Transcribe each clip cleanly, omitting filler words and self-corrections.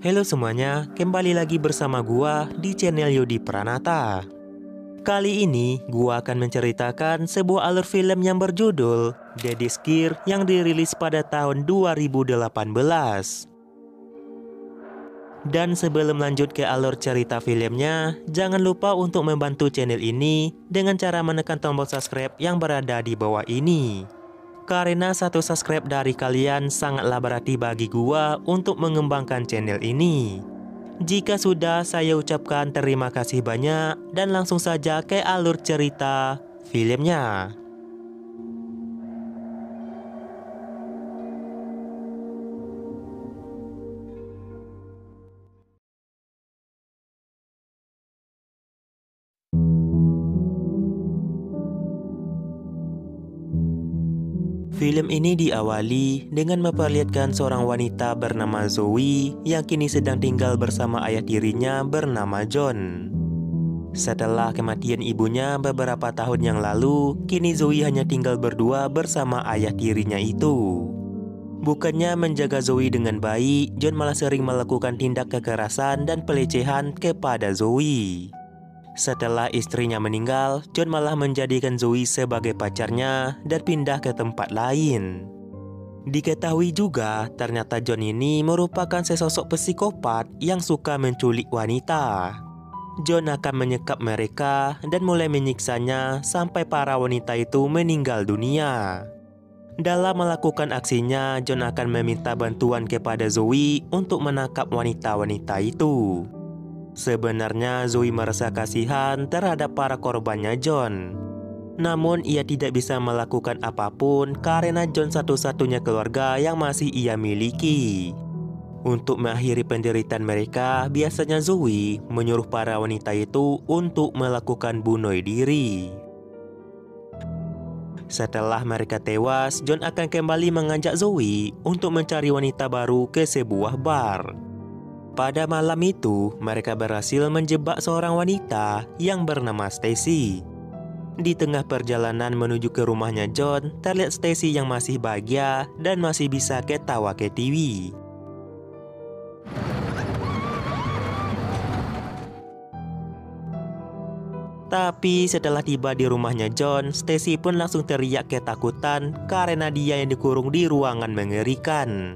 Halo semuanya, kembali lagi bersama gua di channel Yodi Pranata. Kali ini gua akan menceritakan sebuah alur film yang berjudul Daddy's Gear yang dirilis pada tahun 2018. Dan sebelum lanjut ke alur cerita filmnya, jangan lupa untuk membantu channel ini dengan cara menekan tombol subscribe yang berada di bawah ini. Karena satu subscribe dari kalian sangatlah berarti bagi gua untuk mengembangkan channel ini. Jika sudah, saya ucapkan terima kasih banyak dan langsung saja ke alur cerita filmnya. Film ini diawali dengan memperlihatkan seorang wanita bernama Zoe yang kini sedang tinggal bersama ayah tirinya bernama John. Setelah kematian ibunya beberapa tahun yang lalu, kini Zoe hanya tinggal berdua bersama ayah tirinya itu. Bukannya menjaga Zoe dengan baik, John malah sering melakukan tindak kekerasan dan pelecehan kepada Zoe. Setelah istrinya meninggal, John malah menjadikan Zoe sebagai pacarnya dan pindah ke tempat lain. Diketahui juga, ternyata John ini merupakan sesosok psikopat yang suka menculik wanita. John akan menyekap mereka dan mulai menyiksanya sampai para wanita itu meninggal dunia. Dalam melakukan aksinya, John akan meminta bantuan kepada Zoe untuk menangkap wanita-wanita itu. Sebenarnya Zoe merasa kasihan terhadap para korbannya John. Namun ia tidak bisa melakukan apapun karena John satu-satunya keluarga yang masih ia miliki. Untuk mengakhiri penderitaan mereka, biasanya Zoe menyuruh para wanita itu untuk melakukan bunuh diri. Setelah mereka tewas, John akan kembali mengajak Zoe untuk mencari wanita baru ke sebuah bar. Pada malam itu, mereka berhasil menjebak seorang wanita yang bernama Stacy. Di tengah perjalanan menuju ke rumahnya John, terlihat Stacy yang masih bahagia dan masih bisa ketawa ke TV. Tapi setelah tiba di rumahnya John, Stacy pun langsung teriak ketakutan karena dia yang dikurung di ruangan mengerikan.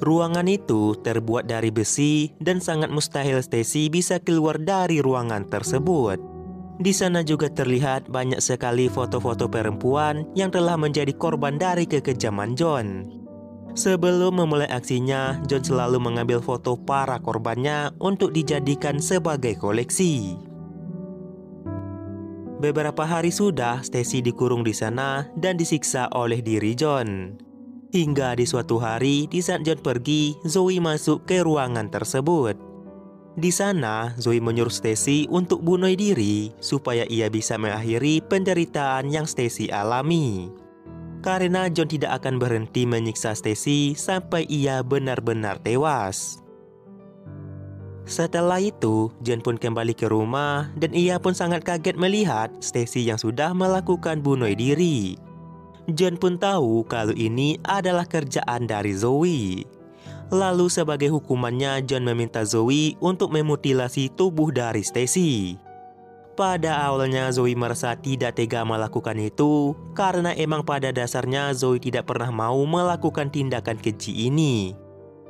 Ruangan itu terbuat dari besi dan sangat mustahil Stacy bisa keluar dari ruangan tersebut. Di sana juga terlihat banyak sekali foto-foto perempuan yang telah menjadi korban dari kekejaman John. Sebelum memulai aksinya, John selalu mengambil foto para korbannya untuk dijadikan sebagai koleksi. Beberapa hari sudah Stacy dikurung di sana dan disiksa oleh diri John. Hingga di suatu hari, di saat John pergi, Zoe masuk ke ruangan tersebut. Di sana, Zoe menyuruh Stacy untuk bunuh diri supaya ia bisa mengakhiri penderitaan yang Stacy alami. Karena John tidak akan berhenti menyiksa Stacy sampai ia benar-benar tewas. Setelah itu, John pun kembali ke rumah dan ia pun sangat kaget melihat Stacy yang sudah melakukan bunuh diri. John pun tahu kalau ini adalah kerjaan dari Zoe. Lalu sebagai hukumannya, John meminta Zoe untuk memutilasi tubuh dari Stacy. Pada awalnya Zoe merasa tidak tega melakukan itu karena emang pada dasarnya Zoe tidak pernah mau melakukan tindakan keji ini.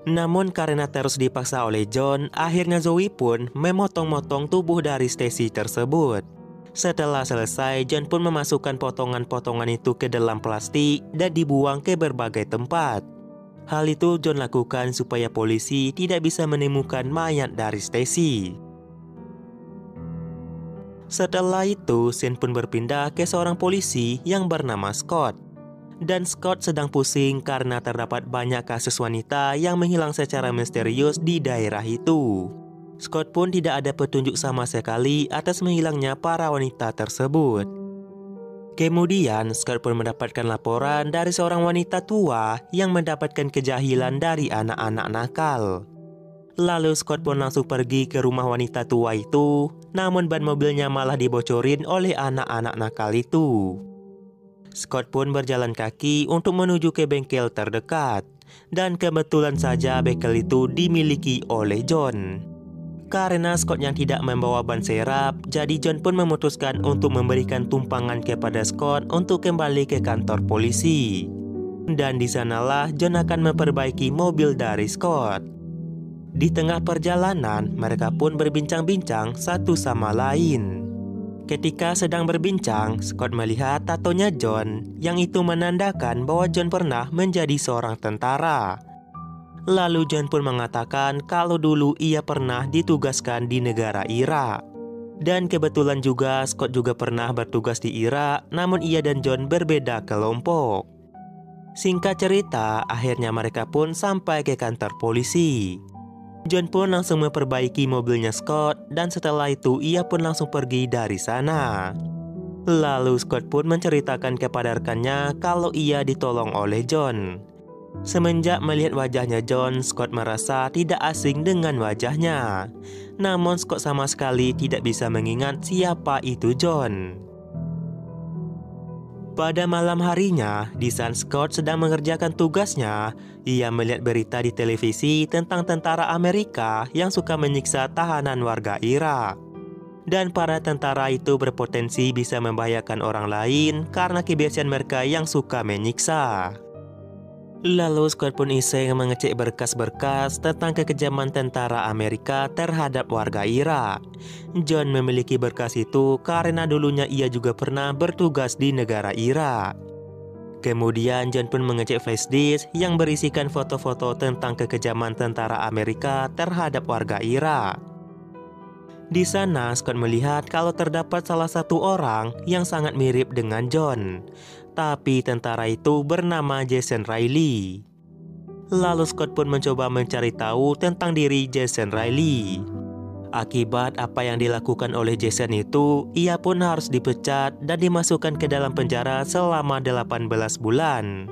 Namun karena terus dipaksa oleh John, akhirnya Zoe pun memotong-motong tubuh dari Stacy tersebut. Setelah selesai, John pun memasukkan potongan-potongan itu ke dalam plastik dan dibuang ke berbagai tempat. Hal itu John lakukan supaya polisi tidak bisa menemukan mayat dari Stacy. Setelah itu, scene pun berpindah ke seorang polisi yang bernama Scott. Dan Scott sedang pusing karena terdapat banyak kasus wanita yang menghilang secara misterius di daerah itu. Scott pun tidak ada petunjuk sama sekali atas menghilangnya para wanita tersebut. Kemudian, Scott pun mendapatkan laporan dari seorang wanita tua yang mendapatkan kejahilan dari anak-anak nakal. Lalu Scott pun langsung pergi ke rumah wanita tua itu, namun ban mobilnya malah dibocorin oleh anak-anak nakal itu. Scott pun berjalan kaki untuk menuju ke bengkel terdekat. Dan kebetulan saja bengkel itu dimiliki oleh John. Karena Scott yang tidak membawa ban serep, jadi John pun memutuskan untuk memberikan tumpangan kepada Scott untuk kembali ke kantor polisi. Dan di sanalah John akan memperbaiki mobil dari Scott. Di tengah perjalanan, mereka pun berbincang-bincang satu sama lain. Ketika sedang berbincang, Scott melihat tatonya John, yang itu menandakan bahwa John pernah menjadi seorang tentara. Lalu John pun mengatakan kalau dulu ia pernah ditugaskan di negara Irak. Dan kebetulan juga Scott juga pernah bertugas di Irak, namun ia dan John berbeda kelompok. Singkat cerita, akhirnya mereka pun sampai ke kantor polisi. John pun langsung memperbaiki mobilnya Scott, dan setelah itu ia pun langsung pergi dari sana. Lalu Scott pun menceritakan kepada rekannya kalau ia ditolong oleh John. Semenjak melihat wajahnya John, Scott merasa tidak asing dengan wajahnya. Namun Scott sama sekali tidak bisa mengingat siapa itu John. Pada malam harinya, di saat Scott sedang mengerjakan tugasnya, ia melihat berita di televisi tentang tentara Amerika yang suka menyiksa tahanan warga Irak. Dan para tentara itu berpotensi bisa membahayakan orang lain karena kebiasaan mereka yang suka menyiksa. Lalu Scott pun iseng mengecek berkas-berkas tentang kekejaman tentara Amerika terhadap warga Irak. John memiliki berkas itu karena dulunya ia juga pernah bertugas di negara Irak. Kemudian John pun mengecek flash disk yang berisikan foto-foto tentang kekejaman tentara Amerika terhadap warga Irak. Di sana Scott melihat kalau terdapat salah satu orang yang sangat mirip dengan John. Tapi tentara itu bernama Jason Riley. Lalu Scott pun mencoba mencari tahu tentang diri Jason Riley. Akibat apa yang dilakukan oleh Jason itu, ia pun harus dipecat dan dimasukkan ke dalam penjara selama 18 bulan.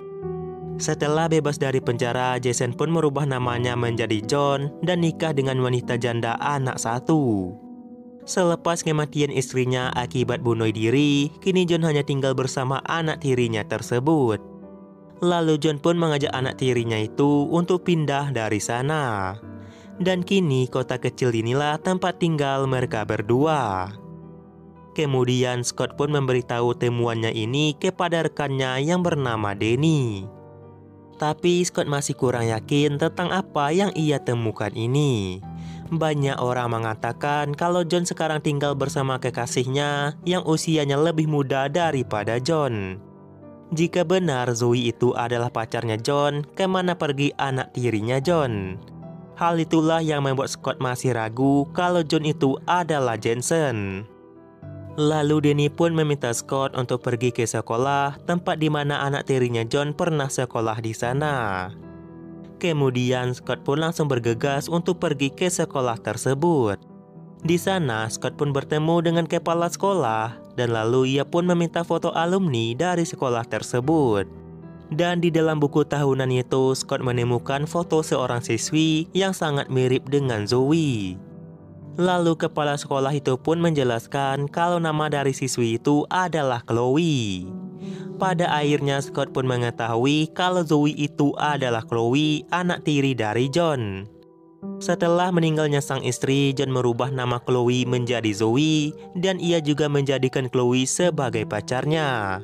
Setelah bebas dari penjara, Jason pun merubah namanya menjadi John dan nikah dengan wanita janda anak satu. Selepas kematian istrinya akibat bunuh diri, kini John hanya tinggal bersama anak tirinya tersebut. Lalu John pun mengajak anak tirinya itu untuk pindah dari sana. Dan kini kota kecil inilah tempat tinggal mereka berdua. Kemudian Scott pun memberitahu temuannya ini kepada rekannya yang bernama Danny. Tapi Scott masih kurang yakin tentang apa yang ia temukan ini. Banyak orang mengatakan kalau John sekarang tinggal bersama kekasihnya yang usianya lebih muda daripada John. Jika benar Zoe itu adalah pacarnya John, kemana pergi anak tirinya John? Hal itulah yang membuat Scott masih ragu kalau John itu adalah Jensen. Lalu Danny pun meminta Scott untuk pergi ke sekolah, tempat di mana anak tirinya John pernah sekolah di sana. Kemudian Scott pun langsung bergegas untuk pergi ke sekolah tersebut. Di sana Scott pun bertemu dengan kepala sekolah dan lalu ia pun meminta foto alumni dari sekolah tersebut. Dan di dalam buku tahunan itu Scott menemukan foto seorang siswi yang sangat mirip dengan Zoe. Lalu kepala sekolah itu pun menjelaskan kalau nama dari siswi itu adalah Chloe. Pada akhirnya Scott pun mengetahui kalau Zoe itu adalah Chloe, anak tiri dari John. Setelah meninggalnya sang istri, John merubah nama Chloe menjadi Zoe dan ia juga menjadikan Chloe sebagai pacarnya.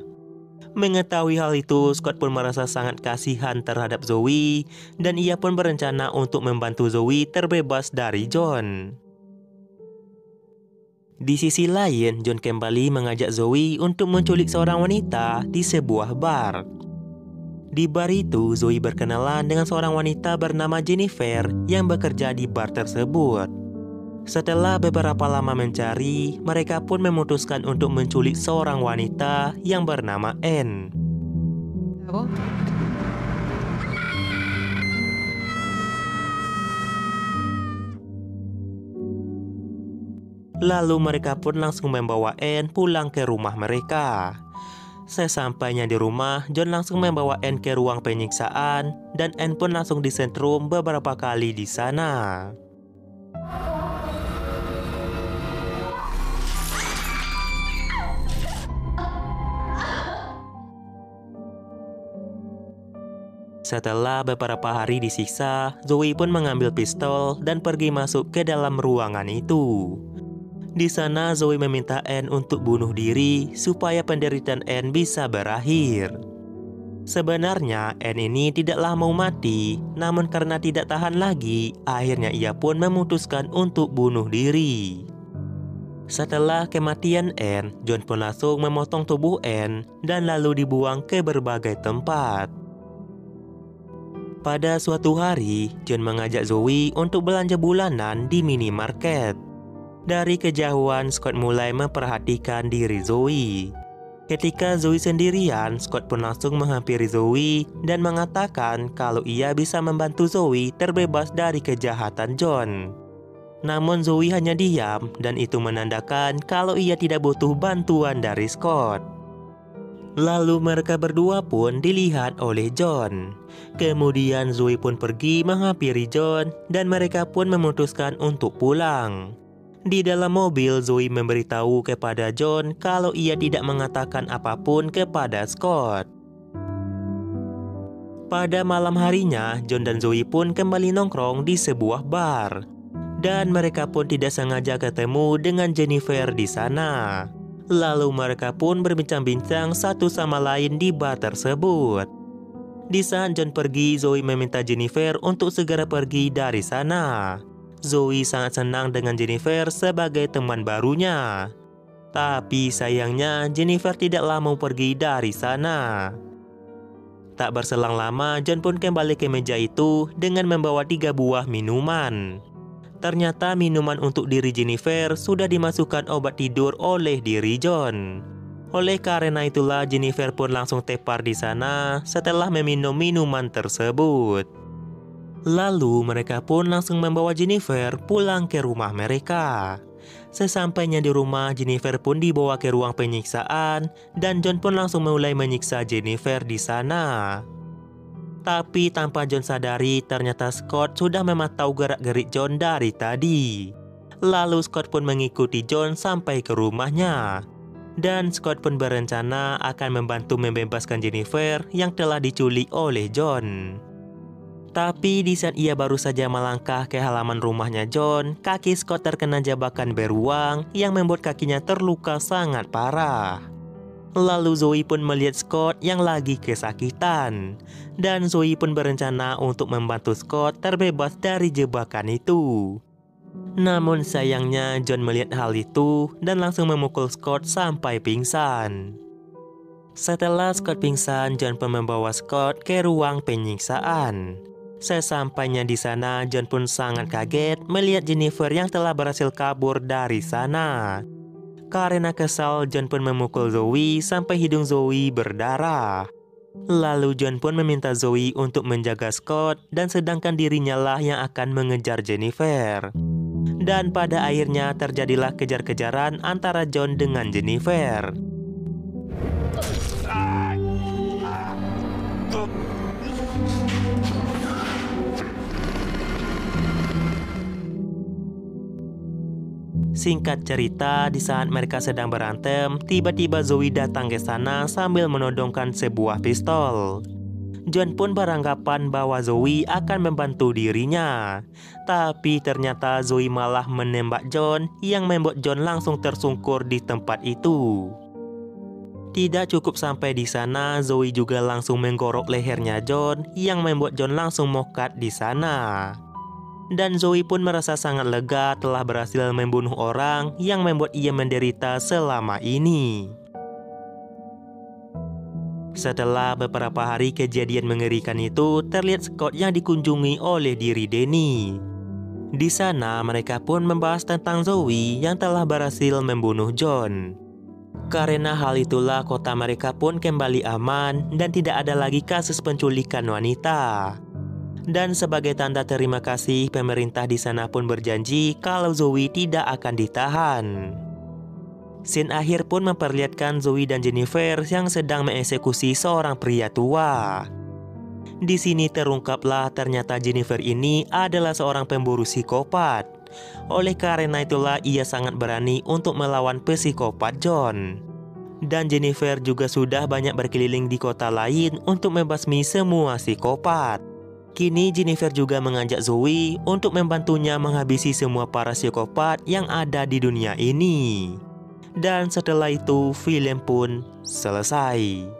Mengetahui hal itu, Scott pun merasa sangat kasihan terhadap Zoe dan ia pun berencana untuk membantu Zoe terbebas dari John. Di sisi lain, John kembali mengajak Zoe untuk menculik seorang wanita di sebuah bar. Di bar itu, Zoe berkenalan dengan seorang wanita bernama Jennifer yang bekerja di bar tersebut. Setelah beberapa lama mencari, mereka pun memutuskan untuk menculik seorang wanita yang bernama Anne. Lalu mereka pun langsung membawa Anne pulang ke rumah mereka. Sesampainya di rumah, John langsung membawa Anne ke ruang penyiksaan dan Anne pun langsung disetrum beberapa kali di sana. Setelah beberapa hari disiksa, Zoe pun mengambil pistol dan pergi masuk ke dalam ruangan itu. Di sana Zoe meminta Anne untuk bunuh diri supaya penderitaan Anne bisa berakhir. Sebenarnya Anne ini tidaklah mau mati, namun karena tidak tahan lagi, akhirnya ia pun memutuskan untuk bunuh diri. Setelah kematian Anne, John pun langsung memotong tubuh Anne dan lalu dibuang ke berbagai tempat. Pada suatu hari, John mengajak Zoe untuk belanja bulanan di minimarket. Dari kejauhan, Scott mulai memperhatikan diri Zoe. Ketika Zoe sendirian, Scott pun langsung menghampiri Zoe dan mengatakan kalau ia bisa membantu Zoe terbebas dari kejahatan John. Namun Zoe hanya diam dan itu menandakan kalau ia tidak butuh bantuan dari Scott. Lalu mereka berdua pun dilihat oleh John. Kemudian Zoe pun pergi menghampiri John dan mereka pun memutuskan untuk pulang. Di dalam mobil, Zoe memberitahu kepada John kalau ia tidak mengatakan apapun kepada Scott. Pada malam harinya, John dan Zoe pun kembali nongkrong di sebuah bar. Dan mereka pun tidak sengaja ketemu dengan Jennifer di sana. Lalu mereka pun berbincang-bincang satu sama lain di bar tersebut. Di saat John pergi, Zoe meminta Jennifer untuk segera pergi dari sana. Zoe sangat senang dengan Jennifer sebagai teman barunya. Tapi sayangnya Jennifer tidaklah mau pergi dari sana. Tak berselang lama, John pun kembali ke meja itu dengan membawa 3 buah minuman. Ternyata minuman untuk diri Jennifer sudah dimasukkan obat tidur oleh diri John. Oleh karena itulah Jennifer pun langsung tepar di sana setelah meminum minuman tersebut. Lalu mereka pun langsung membawa Jennifer pulang ke rumah mereka. Sesampainya di rumah, Jennifer pun dibawa ke ruang penyiksaan dan John pun langsung mulai menyiksa Jennifer di sana. Tapi tanpa John sadari, ternyata Scott sudah memantau gerak-gerik John dari tadi. Lalu Scott pun mengikuti John sampai ke rumahnya. Dan Scott pun berencana akan membantu membebaskan Jennifer yang telah diculik oleh John. Tapi di saat ia baru saja melangkah ke halaman rumahnya John, kaki Scott terkena jebakan beruang yang membuat kakinya terluka sangat parah. Lalu Zoe pun melihat Scott yang lagi kesakitan. Dan Zoe pun berencana untuk membantu Scott terbebas dari jebakan itu. Namun sayangnya John melihat hal itu dan langsung memukul Scott sampai pingsan. Setelah Scott pingsan, John pun membawa Scott ke ruang penyiksaan. Sesampainya di sana, John pun sangat kaget melihat Jennifer yang telah berhasil kabur dari sana. Karena kesal, John pun memukul Zoe sampai hidung Zoe berdarah. Lalu John pun meminta Zoe untuk menjaga Scott dan sedangkan dirinya lah yang akan mengejar Jennifer. Dan pada akhirnya terjadilah kejar-kejaran antara John dengan Jennifer. Singkat cerita, di saat mereka sedang berantem, tiba-tiba Zoe datang ke sana sambil menodongkan sebuah pistol. John pun beranggapan bahwa Zoe akan membantu dirinya. Tapi ternyata Zoe malah menembak John yang membuat John langsung tersungkur di tempat itu. Tidak cukup sampai di sana, Zoe juga langsung menggorok lehernya John yang membuat John langsung mokat di sana. Dan Zoe pun merasa sangat lega telah berhasil membunuh orang yang membuat ia menderita selama ini. Setelah beberapa hari kejadian mengerikan itu, terlihat Scott yang dikunjungi oleh diri Danny. Di sana mereka pun membahas tentang Zoe yang telah berhasil membunuh John. Karena hal itulah kota mereka pun kembali aman dan tidak ada lagi kasus penculikan wanita. Dan sebagai tanda terima kasih, pemerintah di sana pun berjanji kalau Zoe tidak akan ditahan. Scene akhir pun memperlihatkan Zoe dan Jennifer yang sedang mengeksekusi seorang pria tua. Di sini terungkaplah ternyata Jennifer ini adalah seorang pemburu psikopat. Oleh karena itulah ia sangat berani untuk melawan psikopat John. Dan Jennifer juga sudah banyak berkeliling di kota lain untuk membasmi semua psikopat. Kini Jennifer juga mengajak Zoe untuk membantunya menghabisi semua para psikopat yang ada di dunia ini. Dan setelah itu film pun selesai.